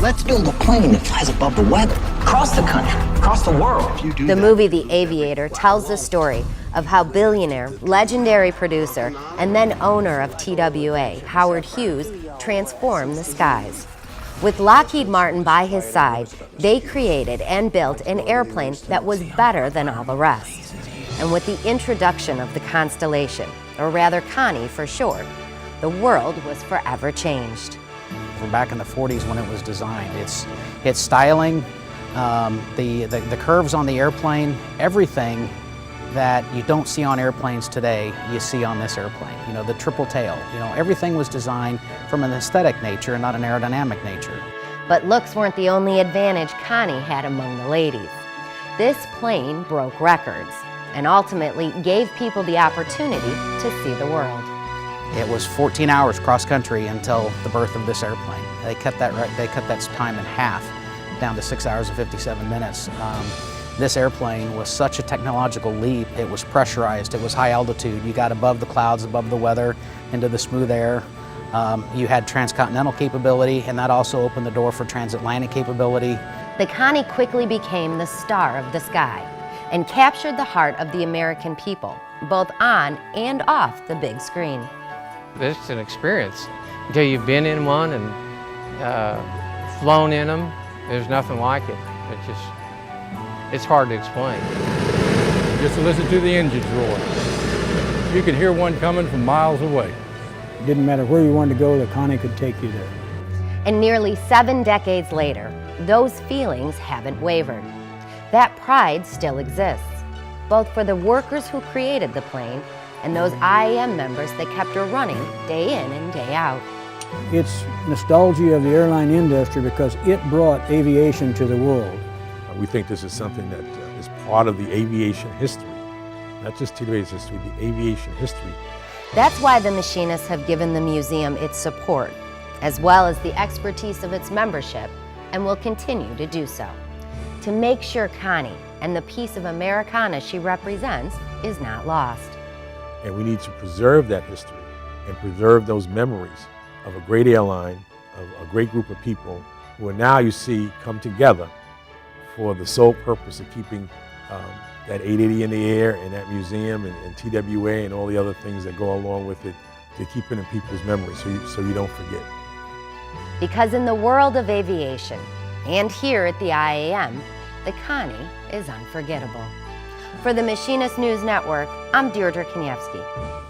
Let's build a plane that flies above the weather, across the country, across the world. The movie The Aviator tells the story of how billionaire, legendary producer, and then owner of TWA, Howard Hughes, transformed the skies. With Lockheed Martin by his side, they created and built an airplane that was better than all the rest. And with the introduction of the Constellation, or rather Connie for short, the world was forever changed. From back in the 40s when it was designed, its styling, the curves on the airplane, everything that you don't see on airplanes today, you see on this airplane. You know, the triple tail, you know, everything was designed from an aesthetic nature and not an aerodynamic nature. But looks weren't the only advantage Connie had among the ladies. This plane broke records and ultimately gave people the opportunity to see the world. It was 14 hours cross-country until the birth of this airplane. They cut that time in half, down to 6 hours and 57 minutes. This airplane was such a technological leap. It was pressurized, it was high altitude. You got above the clouds, above the weather, into the smooth air. You had transcontinental capability, and that also opened the door for transatlantic capability. The Connie quickly became the star of the sky and captured the heart of the American people, both on and off the big screen. It's an experience. Until you've been in one and flown in them, there's nothing like it. It's hard to explain. Just to listen to the engines roar. You could hear one coming from miles away. It didn't matter where you wanted to go, the Connie could take you there. And nearly 7 decades later, those feelings haven't wavered. That pride still exists, both for the workers who created the plane and those IAM members that kept her running day in and day out. It's nostalgia of the airline industry because it brought aviation to the world. We think this is something that is part of the aviation history, not just TWA's history, the aviation history. That's why the machinists have given the museum its support, as well as the expertise of its membership, and will continue to do so, to make sure Connie and the piece of Americana she represents is not lost. And we need to preserve that history and preserve those memories of a great airline, of a great group of people who are now, you see, come together for the sole purpose of keeping that 880 in the air and that museum and TWA and all the other things that go along with it, to keep it in people's memories so you don't forget. Because in the world of aviation, and here at the IAM, the Connie is unforgettable. For the Machinist News Network, I'm Deirdre Kaniewski.